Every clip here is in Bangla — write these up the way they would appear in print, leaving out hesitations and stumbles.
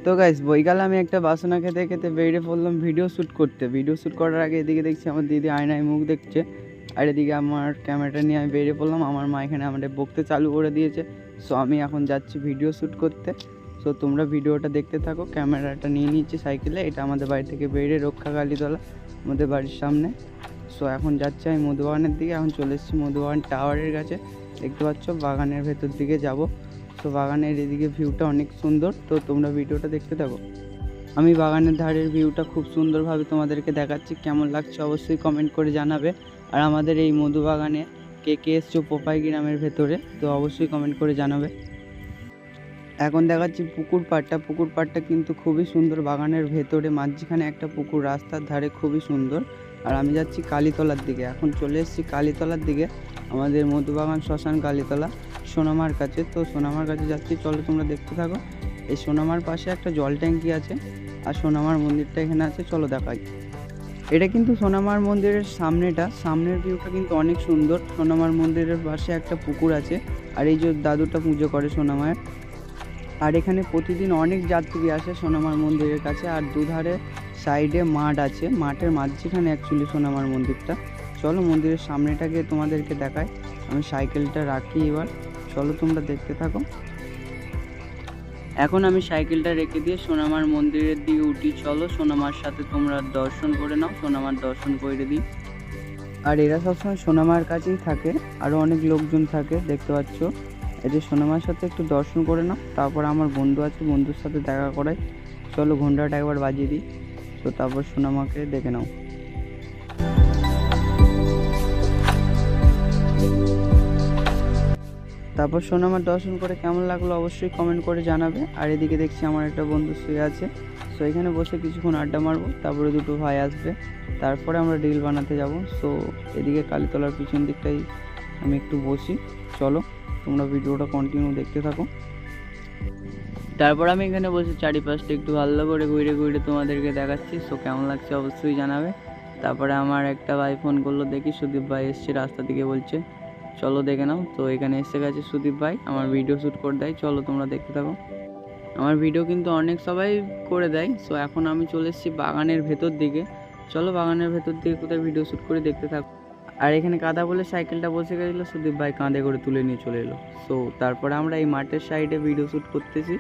তো গাইস বৈকালে আমি একটা বাসনা খেতে খেতে বেরিয়ে পড়লাম ভিডিও শ্যুট করতে। ভিডিও শ্যুট করার আগে এদিকে দেখছি আমার দিদি আয়নায় মুখ দেখছে, আর এদিকে আমার ক্যামেরাটা নিয়ে আমি বেরিয়ে পড়লাম। আমার মা এখানে আমাদের বকতে চালু করে দিয়েছে। সো আমি এখন যাচ্ছি ভিডিও শ্যুট করতে। সো তোমরা ভিডিওটা দেখতে থাকো। ক্যামেরাটা নিয়ে নিচ্ছি সাইকেলে, এটা আমাদের বাড়ি থেকে বেরিয়ে রক্ষাকালীতলা আমাদের বাড়ির সামনে। সো এখন যাচ্ছি আমি মধুবাগানের দিকে। এখন চলে এসেছি মধুবাগান টাওয়ারের কাছে, দেখতে পাচ্ছ বাগানের ভেতর দিকে যাব। তো বাগানের এদিকে ভিউটা অনেক সুন্দর, তো তোমরা ভিডিওটা দেখতে থাকো। আমি বাগানের ধারের ভিউটা খুব সুন্দরভাবে তোমাদেরকে দেখাচ্ছি, কেমন লাগছে অবশ্যই কমেন্ট করে জানাবে। আর আমাদের এই মধু বাগানে কে কে এসছো পোপাই গ্রামের ভেতরে, তো অবশ্যই কমেন্ট করে জানাবে। এখন দেখাচ্ছি পুকুর পাড়টা কিন্তু খুবই সুন্দর। বাগানের ভেতরে মাঝখানে একটা পুকুর, রাস্তার ধারে খুবই সুন্দর। আর আমি যাচ্ছি কালীতলার দিকে। এখন চলে এসেছি কালীতলার দিকে, আমাদের মধুবাগান শ্মশান কালীতলা সোনামার কাছে। তো সোনামার কাছে যাচ্ছি, চলো তোমরা দেখতে থাকো। এই সোনামার পাশে একটা জল ট্যাঙ্কি আছে, আর সোনামার মন্দিরটা এখানে আছে, চলো দেখাই। এটা কিন্তু সোনামার মন্দিরের সামনের ভিউটা কিন্তু অনেক সুন্দর। সোনামার মন্দিরের পাশে একটা পুকুর আছে, আর এই যে দাদুটা পুজো করে সোনামায়ের। আর এখানে প্রতিদিন অনেক যাত্রী আসে সোনামার মন্দিরের কাছে। আর দুধারে সাইডে মাঠ আছে, মাঠের মাঝখানে অ্যাকচুয়ালি সোনামার মন্দিরটা। চলো মন্দিরের সামনেটাকে তোমাদেরকে দেখাই। আমি সাইকেলটা রাখি এবার, চলো তোমরা দেখতে থাকো। এখন আমি সাইকেলটা রেখে দিয়ে সোনামার মন্দিরের দিকে উঠি। চলো সোনামার সাথে তোমরা দর্শন করে নাও, সোনামার দর্শন করে দিই। আর এরা সবসময় সোনামার কাছেই থাকে, আরও অনেক লোকজন থাকে দেখতে পাচ্ছ। এদের সোনামার সাথে একটু দর্শন করে নাও, তারপর আমার বন্ধু আছে, বন্ধুর সাথে দেখা করাই। চলো ঘন্টাটা একবার বাজিয়ে দিই, তো তারপর সোনামাকে দেখে নাও। তারপর সোনামার দর্শন করে কেমন লাগলো অবশ্যই কমেন্ট করে জানাবে। আর এদিকে দেখছি আমার একটা বন্ধু শুয়ে আছে, সো এখানে বসে কিছুক্ষণ আড্ডা মারবো, তারপরে দুটো ভাই আসবে, তারপরে আমরা রিল বানাতে যাব। সো এদিকে কালীতলার পিছন দিকটাই আমি একটু বসি, চলো তোমরা ভিডিওটা কন্টিনিউ দেখতে থাকো। তারপর আমি এখানে বসে চারিপাশটা একটু ভালো করে ঘুরে ঘুরে তোমাদেরকে দেখাচ্ছি। সো কেমন লাগছে অবশ্যই জানাবে। তারপরে আমার একটা ভাই ফোন করলো, দেখি সুদীপ ভাই এসছে রাস্তা থেকে, বলছে চলো দেখে নাও। তো এখানে এসে গেছে সুদীপ ভাই, আমার ভিডিও শ্যুট করে দেয়, চলো তোমরা দেখতে থাকো। আমার ভিডিও কিন্তু অনেক সবাই করে দেয়। সো এখন আমি চলে এসেছি বাগানের ভেতর দিকে, চলো বাগানের ভেতর দিকে কোথায় ভিডিও শ্যুট করে দেখতে থাকো। আর এখানে কাদা বলে সাইকেলটা বসে গেছিলো, সুদীপ ভাই কাঁধে করে তুলে নিয়ে চলে এলো। সো তারপরে আমরা এই মাঠের সাইডে ভিডিও শ্যুট করতেছি,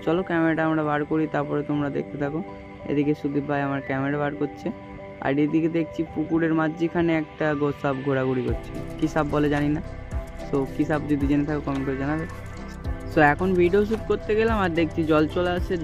চলো ক্যামেরাটা আমরা বার করি, তারপরে তোমরা দেখতে থাকো। এদিকে সুদীপ ভাই আমার ক্যামেরা বার করছে, আর এদিকে দেখছি পুকুরের মাঝখানে একটা গোসাপ ঘোরাঘুরি করছে, কী সাপ বলে জানি না। সো কী সাপ যদি জেনে থাকো কমেন্ট করে জানাবে। সো এখন ভিডিও শ্যুট করতে গেলাম, আর দেখছি জল চলে আসছে।